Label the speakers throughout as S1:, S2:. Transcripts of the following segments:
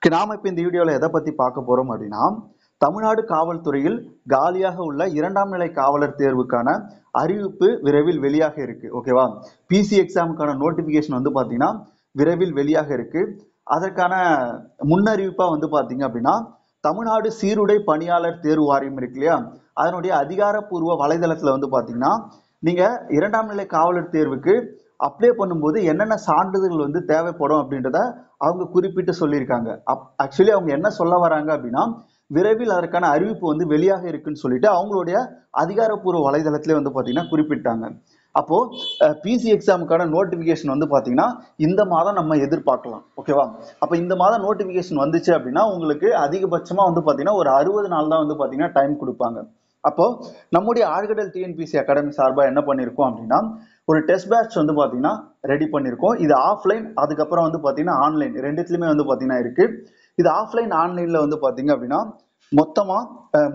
S1: நாம இப்ப இந்த வீடியோல எதை பத்தி பார்க்க போறோம் அப்படின்னா, தமிழ்நாடு காவல்துறையில் காலியாக உள்ள 2ஆம் நிலை காவலர் தேர்வுக்கான அறிவிப்பு விரைவில் வெளியாக இருக்கு. ஓகேவா? பிசி எக்ஸாமுக்கான நோட்டிபிகேஷன் வந்து பாத்தீங்கன்னா விரைவில் வெளியாக இருக்கு. அதற்கான முன்னறிவிப்பா வந்து பாத்தீங்க அப்படின்னா, தமிழ்நாடு சீருடை பணியாளர் தேர்வு வாரியம் இருக்கு இல்லையா? அதனுடைய அதிகாரப்பூர்வ வலைதளத்துல வந்து பாத்தீங்கன்னா, நீங்க 2ஆம் நிலை காவலர் தேர்வுக்கு அப்ளை பண்ணும்போது என்னென்ன சான்றிதழ்கள் வந்து தேவைப்படும் அப்படின்றத அவங்க குறிப்பிட்டு சொல்லியிருக்காங்க. ஆக்சுவலி அவங்க என்ன சொல்ல வராங்க அப்படின்னா, விரைவில் அதற்கான அறிவிப்பு வந்து வெளியாக இருக்குன்னு சொல்லிட்டு அவங்களுடைய அதிகாரப்பூர்வ வலைதளத்திலே வந்து பாத்தீங்கன்னா குறிப்பிட்டாங்க. அப்போ பிசி எக்ஸாமுக்கான நோட்டிபிகேஷன் வந்து பாத்தீங்கன்னா இந்த மாதம் நம்ம எதிர்பார்க்கலாம். ஓகேவா? அப்ப இந்த மாதம் நோட்டிபிகேஷன் வந்துச்சு அப்படின்னா உங்களுக்கு அதிகபட்சமா வந்து பாத்தீங்கன்னா ஒரு 60 நாள் தான் வந்து பாத்தீங்கன்னா டைம் கொடுப்பாங்க. அப்போ நம்முடைய ஆழ்கடல் டிஎன்பிசி அகாடமி சார்பா என்ன பண்ணிருக்கோம் அப்படின்னா, ஒரு டெஸ்ட் பேட்ச் வந்து பாத்தீங்கன்னா ரெடி பண்ணிருக்கோம். இது ஆஃப்லைன், அதுக்கப்புறம் வந்து பாத்தீங்கன்னா ஆன்லைன், ரெண்டுத்துலயுமே வந்து பாத்தீங்கன்னா இருக்கு. இது ஆஃப்லைன் ஆன்லைன்ல வந்து பாத்தீங்க அப்படின்னா மொத்தமா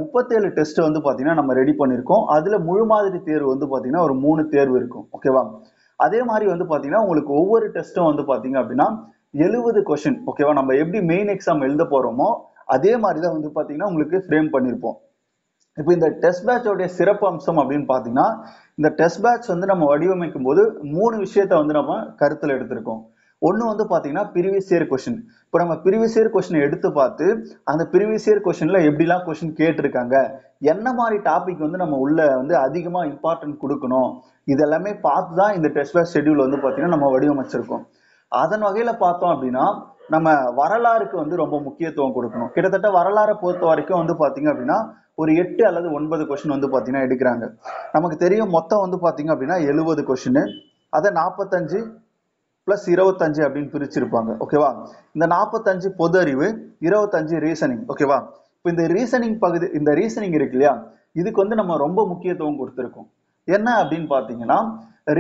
S1: 37 டெஸ்ட் வந்து பாத்தீங்கன்னா நம்ம ரெடி பண்ணிருக்கோம். அதுல முழு மாதிரி தேர்வு வந்து பாத்தீங்கன்னா ஒரு 3 தேர்வு இருக்கும். ஓகேவா? அதே மாதிரி வந்து பாத்தீங்கன்னா உங்களுக்கு ஒவ்வொரு டெஸ்ட்டும் வந்து பாத்தீங்க அப்படின்னா 70 கொஸ்டின். ஓகேவா? நம்ம எப்படி மெயின் எக்ஸாம் எழுத போறோமோ அதே மாதிரி தான் வந்து பாத்தீங்கன்னா உங்களுக்கு ஃப்ரேம் பண்ணிருப்போம். இப்போ இந்த டெஸ்ட் பேட்சோடைய சிறப்பு அம்சம் அப்படின்னு பாத்தீங்கன்னா, இந்த டெஸ்ட் பேட்ச் வந்து நம்ம வடிவமைக்கும் போது 3 விஷயத்த வந்து நம்ம கருத்துல எடுத்திருக்கோம். ஒண்ணு வந்து பாத்தீங்கன்னா ப்ரீவியஸ் இயர் கொஸ்டின். இப்போ நம்ம ப்ரீவியஸ் இயர் கொஸ்டின் எடுத்து பார்த்து அந்த ப்ரீவியஸ் இயர் கொஸ்டின்ல எப்படிலாம் கொஸ்டின் கேட்டிருக்காங்க, என்ன மாதிரி டாபிக் வந்து நம்ம உள்ள வந்து அதிகமா இம்பார்ட்டன்ட் கொடுக்கணும், இதெல்லாமே பார்த்து தான் இந்த டெஸ்ட் பேட்ச் ஷெட்யூல் வந்து பாத்தீங்கன்னா நம்ம வடிவமைச்சிருக்கோம். அதன் வகையில பார்த்தோம் அப்படின்னா நம்ம வரலாறுக்கு வந்து ரொம்ப முக்கியத்துவம் கொடுக்கணும். கிட்டத்தட்ட வரலாறை பொறுத்த வரைக்கும் வந்து பாத்தீங்க அப்படின்னா ஒரு 8 அல்லது 9 கொஸ்டின் வந்து பாத்தீங்கன்னா எடுக்கிறாங்க. நமக்கு தெரியும் மொத்தம் வந்து பாத்தீங்க அப்படின்னா 70 கொஸ்டின். அதை 45 பிளஸ் 25 அப்படின்னு பிரிச்சிருப்பாங்க. ஓகேவா? இந்த 45 பொது அறிவு, 25 ரீசனிங். ஓகேவா? இப்போ இந்த ரீசனிங் பகுதி, இந்த ரீசனிங் இருக்கு இல்லையா, இதுக்கு வந்து நம்ம ரொம்ப முக்கியத்துவம் கொடுத்துருக்கோம். என்ன அப்படின்னு பாத்தீங்கன்னா,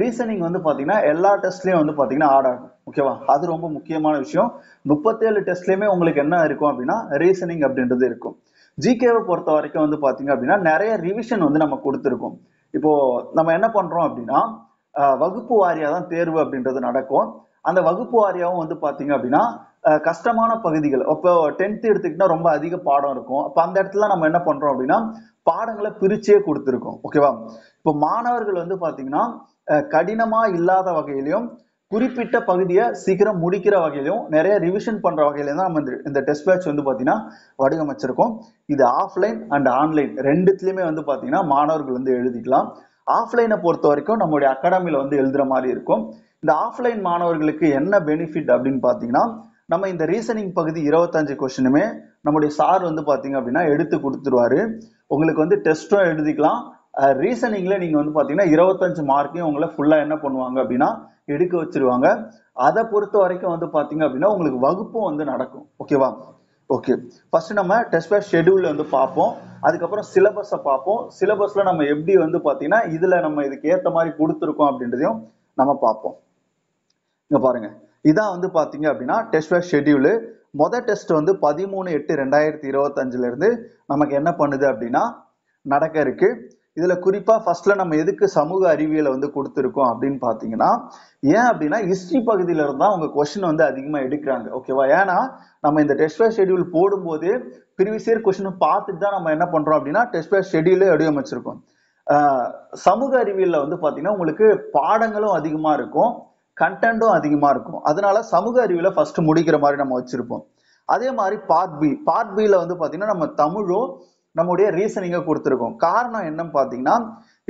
S1: ரீசனிங் வந்து பாத்தீங்கன்னா எல்லா டெஸ்ட்லயும் வந்து பாத்தீங்கன்னா ஆட் ஆகும். ஓகேவா? அது ரொம்ப முக்கியமான விஷயம். 37 டெஸ்ட்லயுமே உங்களுக்கு என்ன இருக்கும் அப்படின்னா ரீசனிங் அப்படின்றது இருக்கும். ஜிகேவை பொறுத்த வரைக்கும் வந்து பாத்தீங்க அப்படின்னா நிறைய ரிவிஷன் வந்து நம்ம கொடுத்துருக்கோம். இப்போ நம்ம என்ன பண்றோம் அப்படின்னா வகுப்பு வாரியா தான் தேர்வு அப்படின்றது நடக்கும். அந்த வகுப்பு வாரியாவும் வந்து பாத்தீங்க அப்படின்னா கஷ்டமான பகுதிகள், இப்போ 10th எடுத்துக்கிட்டா ரொம்ப அதிக பாடம் இருக்கும். அப்ப அந்த இடத்துல நம்ம என்ன பண்றோம் அப்படின்னா பாடங்களை பிரிச்சே கொடுத்துருக்கோம். ஓகேவா? இப்போ மாணவர்கள் வந்து பாத்தீங்கன்னா கடினமா இல்லாத வகையிலையும் குறிப்பிட்ட பகுதியை சீக்கிரம் முடிக்கிற வகையிலும் நிறைய ரிவிஷன் பண்ற வகையில தான் நம்ம இந்த டெஸ்ட் பேட்ச் வந்து பாத்தீங்கன்னா வடிவமைச்சிருக்கோம். இது ஆஃப்லைன் அண்ட் ஆன்லைன் ரெண்டுத்துலயுமே வந்து பாத்தீங்கன்னா மாணவர்கள் வந்து எழுதிக்கலாம். ஆஃப்லைனை பொறுத்த வரைக்கும் நம்மளுடைய அகாடமில வந்து எழுதுற மாதிரி இருக்கும். இந்த ஆஃப்லைன் மாணவர்களுக்கு என்ன பெனிஃபிட் அப்படின்னு பாத்தீங்கன்னா, நம்ம இந்த ரீசனிங் பகுதி 25 கொஸ்டினுமே நம்முடைய சார் வந்து பாத்தீங்க அப்படின்னா எடுத்து கொடுத்துருவாரு. உங்களுக்கு வந்து டெஸ்டும் எழுதிக்கலாம். ரீசனிங்ல நீங்க வந்து பாத்தீங்கன்னா 25 மார்க்கையும் உங்களை ஃபுல்லா என்ன பண்ணுவாங்க அப்படின்னா எடுக்க வச்சிருவாங்க. அதை பொறுத்த வரைக்கும் வந்து பாத்தீங்க அப்படின்னா உங்களுக்கு வகுப்பும் வந்து நடக்கும். ஓகேவா? ஓகே, ஃபர்ஸ்ட் நம்ம டெஸ்ட் பேட்ச் ஷெட்யூல் வந்து பார்ப்போம். அதுக்கப்புறம் சிலபஸை பார்ப்போம். சிலபஸ்ல நம்ம எப்படி வந்து பாத்தீங்கன்னா இதுல நம்ம இதுக்கு ஏத்த மாதிரி கொடுத்துருக்கோம் அப்படின்றதையும் நம்ம பார்ப்போம். இங்க பாருங்க, இதான் வந்து பாத்தீங்க அப்படின்னா டெஸ்ட் பேட்ச் ஷெட்யூல். மொதல் டெஸ்ட் வந்து 13/8/2025 இருந்து நமக்கு என்ன பண்ணுது அப்படின்னா நடக்க இருக்கு. இதுல குறிப்பா ஃபர்ஸ்ட்ல நம்ம எதுக்கு சமூக அறிவியலை வந்து கொடுத்துருக்கோம் அப்படின்னு பாத்தீங்கன்னா, ஏன் அப்படின்னா ஹிஸ்டரி பகுதியில இருந்தா அவங்க கொஸ்டின் வந்து அதிகமா எடுக்கிறாங்க. ஓகேவா? ஏன்னா நம்ம இந்த டெஸ்ட் பேட்ச் ஷெட்யூல் போடும்போது ப்ரீவியஸ் இயர் கொஸ்டின் பார்த்துட்டு தான் நம்ம என்ன பண்றோம் அப்படின்னா டெஸ்ட் பேட்ச் ஷெட்யூலே வடிவமைச்சிருக்கோம். சமூக அறிவியல்ல வந்து பாத்தீங்கன்னா உங்களுக்கு பாடங்களும் அதிகமா இருக்கும், கண்டென்ட்டும் அதிகமா இருக்கும். அதனால சமூக அறிவியலை ஃபர்ஸ்ட் முடிக்கிற மாதிரி நம்ம வச்சிருப்போம். அதே மாதிரி பார்ட் பில வந்து பாத்தீங்கன்னா நம்ம தமிழும் நம்முடைய ரீசனிங்க கொடுத்துருக்கோம். காரணம் என்னன்னு பாத்தீங்கன்னா,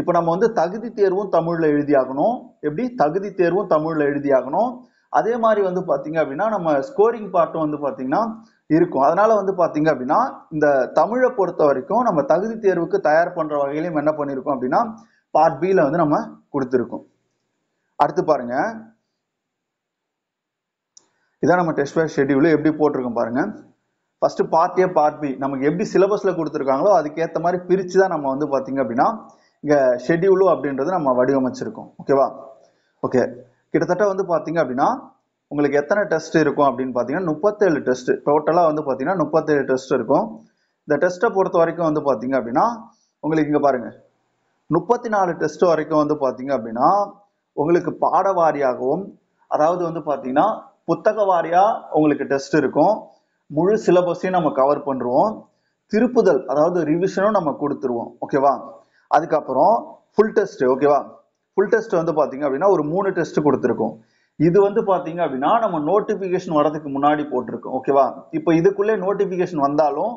S1: இப்ப நம்ம வந்து தகுதி தேர்வும் தமிழ்ல எழுதியாகணும். எப்படி தகுதி தேர்வும் தமிழ்ல எழுதியாகணும். அதே மாதிரி வந்து பாத்தீங்க அப்படின்னா நம்ம ஸ்கோரிங் பார்ட்டும் வந்து பாத்தீங்கன்னா இருக்கும். அதனால வந்து பாத்தீங்க அப்படின்னா இந்த தமிழை பொறுத்த வரைக்கும் நம்ம தகுதி தேர்வுக்கு தயார் பண்ற வகையிலும் என்ன பண்ணிருக்கோம் அப்படின்னா பார்ட் பில வந்து நம்ம கொடுத்துருக்கோம். அடுத்து பாருங்க, இதான் நம்ம டெஸ்ட் பேட்ச் ஷெட்யூல் எப்படி போட்டிருக்கோம் பாருங்க. First part A part B நமக்கு எப்படி சிலபஸ்ல கொடுத்துருக்காங்களோ அதுக்கேற்ற மாதிரி பிரிச்சு தான் நம்ம வந்து பாத்தீங்க அப்படின்னா இங்க ஷெட்யூலும் அப்படின்றது நம்ம வடிவமைச்சிருக்கோம். ஓகேவா? ஓகே, கிட்டத்தட்ட வந்து பாத்தீங்க அப்படின்னா உங்களுக்கு எத்தனை டெஸ்ட் இருக்கும் அப்படின்னு பாத்தீங்கன்னா 37 டெஸ்ட் டோட்டலா வந்து பாத்தீங்கன்னா 37 டெஸ்ட் இருக்கும். இந்த டெஸ்ட்டை பொறுத்த வரைக்கும் வந்து பாத்தீங்க அப்படின்னா உங்களுக்கு இங்க பாருங்க 34 டெஸ்ட் வரைக்கும் வந்து பாத்தீங்க அப்படின்னா உங்களுக்கு பாட வாரியாகவும், அதாவது வந்து பாத்தீங்கன்னா புத்தக வாரியா உங்களுக்கு டெஸ்ட் இருக்கும். முழு சிலபஸையும் நம்ம கவர் பண்ணுவோம். திருப்புதல் அதாவது ரிவிஷனும் நம்ம கொடுத்துருவோம். ஓகேவா? அதுக்கப்புறம் ஃபுல் டெஸ்ட். ஓகேவா? ஃபுல் டெஸ்ட் வந்து பாத்தீங்க அப்படின்னா ஒரு 3 டெஸ்ட் கொடுத்துருக்கோம். இது வந்து பாத்தீங்க அப்படின்னா நம்ம நோட்டிபிகேஷன் வரதுக்கு முன்னாடி போட்டிருக்கோம். ஓகேவா? இப்போ இதுக்குள்ளே நோட்டிபிகேஷன் வந்தாலும்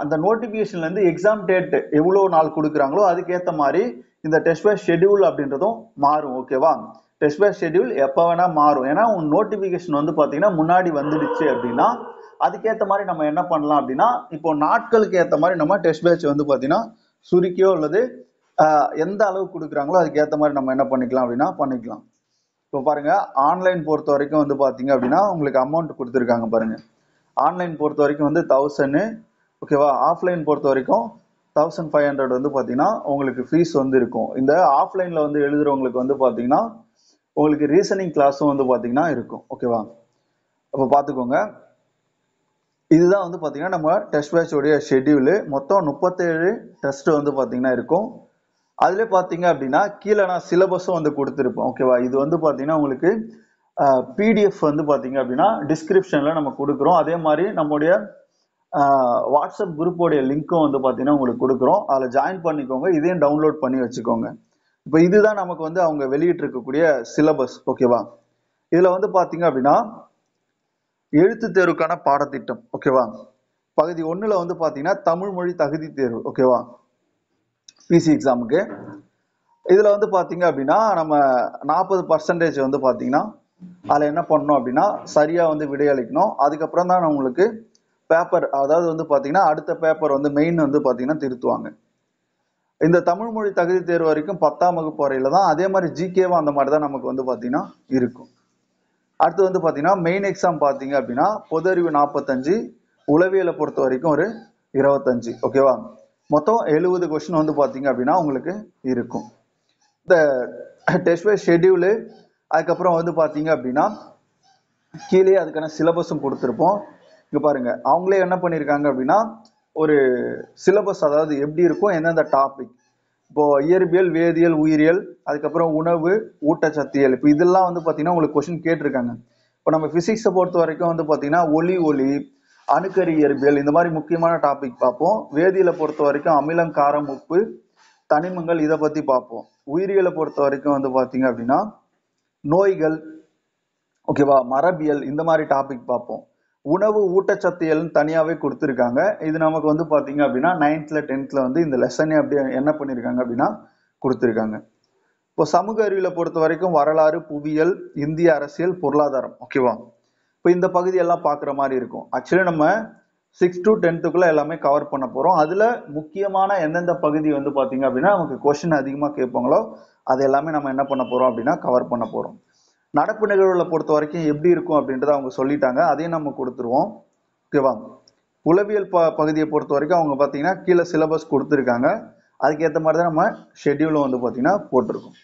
S1: அந்த நோட்டிபிகேஷன்ல இருந்து எக்ஸாம் டேட் எவ்வளவு நாள் கொடுக்குறாங்களோ அதுக்கேற்ற மாதிரி இந்த டெஸ்ட் பேட்ச் ஷெட்யூல் அப்படின்றதும் மாறும். ஓகேவா? டெஸ்ட் பேட்ச் ஷெட்யூல் எப்போ வேணா மாறும். ஏன்னா உங்க நோட்டிபிகேஷன் வந்து பாத்தீங்கன்னா முன்னாடி வந்துடுச்சு அப்படின்னா அதுக்கேற்ற மாதிரி நம்ம என்ன பண்ணலாம் அப்படின்னா இப்போ நாட்களுக்கு ஏற்ற மாதிரி நம்ம டெஸ்ட் பேட்ச் வந்து பாத்தீங்கன்னா சுருக்கியோ அல்லது எந்த அளவு கொடுக்குறாங்களோ அதுக்கேற்ற மாதிரி நம்ம என்ன பண்ணிக்கலாம் அப்படின்னா பண்ணிக்கலாம். இப்போ பாருங்க, ஆன்லைன் பொறுத்த வரைக்கும் வந்து பாத்தீங்க அப்படின்னா உங்களுக்கு அமௌண்ட் கொடுத்துருக்காங்க பாருங்க. ஆன்லைன் பொறுத்த வரைக்கும் வந்து 1000. ஓகேவா? ஆஃப்லைன் பொறுத்த வரைக்கும் 1500 வந்து பாத்தீங்கன்னா உங்களுக்கு ஃபீஸ் வந்து இருக்கும். இந்த ஆஃப்லைன்ல வந்து எழுதுறவங்களுக்கு வந்து பாத்தீங்கன்னா உங்களுக்கு ரீசனிங் கிளாஸும் வந்து பாத்தீங்கன்னா இருக்கும். ஓகேவா? அப்போ பாத்துக்கோங்க. இதுதான் வந்து பாத்தீங்கன்னா நம்ம டெஸ்ட் பேட்ச் உடைய ஷெட்யூல். மொத்தம் 37 டெஸ்ட் வந்து பாத்தீங்கன்னா இருக்கும். அதுல பாத்தீங்க அப்படின்னா கீழே நான் சிலபஸும் வந்து கொடுத்துருப்போம். ஓகேவா? இது வந்து பாத்தீங்கன்னா உங்களுக்கு பிடிஎஃப் வந்து பாத்தீங்க அப்படின்னா டிஸ்கிரிப்ஷன்ல நம்ம கொடுக்குறோம். அதே மாதிரி நம்முடைய வாட்ஸ்அப் குரூப்போடைய லிங்க்கும் வந்து பாத்தீங்கன்னா உங்களுக்கு கொடுக்குறோம். அதில் ஜாயின் பண்ணிக்கோங்க. இதையும் டவுன்லோட் பண்ணி வச்சுக்கோங்க. இப்போ இதுதான் நமக்கு வந்து அவங்க வெளியிட்டு இருக்கக்கூடிய சிலபஸ். ஓகேவா? இதுல வந்து பாத்தீங்க அப்படின்னா எழுத்து தேர்வுக்கான பாடத்திட்டம். ஓகேவா? பகுதி 1ல வந்து பாத்தீங்கன்னா தமிழ் மொழி தகுதி தேர்வு. ஓகேவா? பிசி எக்ஸாமுக்கு இதுல வந்து பாத்தீங்க அப்படின்னா நம்ம 40% வந்து பாத்தீங்கன்னா அதுல என்ன பண்ணணும் அப்படின்னா சரியா வந்து விடையளிக்கணும். அதுக்கப்புறம் தான் உங்களுக்கு பேப்பர், அதாவது வந்து பாத்தீங்கன்னா அடுத்த பேப்பர் வந்து மெயின் வந்து பாத்தீங்கன்னா திருத்துவாங்க. இந்த தமிழ் மொழி தகுதி தேர்வு வரைக்கும் 10ஆம் வகுப்பு வரையில தான். அதே மாதிரி ஜிகேவும் அந்த மாதிரி தான் நமக்கு வந்து பாத்தீங்கன்னா இருக்கும். அடுத்து வந்து பாத்தீங்கன்னா மெயின் எக்ஸாம் பாத்தீங்க அப்படின்னா பொது அறிவு 45, உளவியலை பொறுத்த வரைக்கும் ஒரு 25. ஓகேவா? மொத்தம் 70 கொஸ்டின் வந்து பாத்தீங்க அப்படின்னா உங்களுக்கு இருக்கும். இந்த டெஸ்ட் பேட்ச் ஷெட்யூலு அதுக்கப்புறம் வந்து பாத்தீங்க அப்படின்னா கீழே அதுக்கான சிலபஸும் கொடுத்துருப்போம். இங்க பாருங்க, அவங்களே என்ன பண்ணியிருக்காங்க அப்படின்னா ஒரு சிலபஸ், அதாவது எப்படி இருக்கும், எந்தெந்த டாபிக், இப்போ இயற்பியல், வேதியியல், உயிரியல், அதுக்கப்புறம் உணவு, ஊட்டச்சத்தியல், இப்போ இதெல்லாம் வந்து பாத்தீங்கன்னா உங்களுக்கு கொஸ்டின் கேட்டிருக்காங்க. இப்போ நம்ம பிசிக்ஸை பொறுத்த வரைக்கும் வந்து பாத்தீங்கன்னா ஒளி, அணுக்கரு இயற்பியல், இந்த மாதிரி முக்கியமான டாபிக் பார்ப்போம். வேதியியலை பொறுத்த வரைக்கும் அமிலம், காரம், உப்பு, தனிமங்கள், இதை பத்தி பார்ப்போம். உயிரியலை பொறுத்த வரைக்கும் வந்து பாத்தீங்க அப்படின்னா நோய்கள், ஓகேவா, மரபியல், இந்த மாதிரி டாபிக் பார்ப்போம். உணவு, ஊட்டச்சத்தியல் தனியாவே கொடுத்துருக்காங்க. இது நமக்கு வந்து பாத்தீங்க அப்படின்னா 9th 10th வந்து இந்த லெசனே அப்படியே என்ன பண்ணிருக்காங்க அப்படின்னா கொடுத்துருக்காங்க. இப்போ சமூக அறிவியலை பொறுத்த வரைக்கும் வரலாறு, புவியியல், இந்திய அரசியல், பொருளாதாரம். ஓகேவா? இப்போ இந்த பகுதி எல்லாம் பாக்குற மாதிரி இருக்கும். ஆக்சுவலி நம்ம 6 to 10th எல்லாமே கவர் பண்ண போறோம். அதுல முக்கியமான எந்தெந்த பகுதி வந்து பாத்தீங்க அப்படின்னா நமக்கு கொஸ்டின் அதிகமா கேட்பாங்களோ அது எல்லாமே நம்ம என்ன பண்ண போறோம் அப்படின்னா கவர் பண்ண போறோம். நடப்பு நிகழ்வுகளை பொறுத்த வரைக்கும் எப்படி இருக்கும் அப்படின்றத அவங்க சொல்லிட்டாங்க. அதையும் நம்ம கொடுத்துருவோம். ஓகேவா? உளவியல் பகுதியை பொறுத்த வரைக்கும் அவங்க பாத்தீங்கன்னா கீழே சிலபஸ் கொடுத்துருக்காங்க. அதுக்கேற்ற மாதிரி தான் நம்ம ஷெட்யூலும் வந்து பாத்தீங்கன்னா போட்டிருக்கோம்.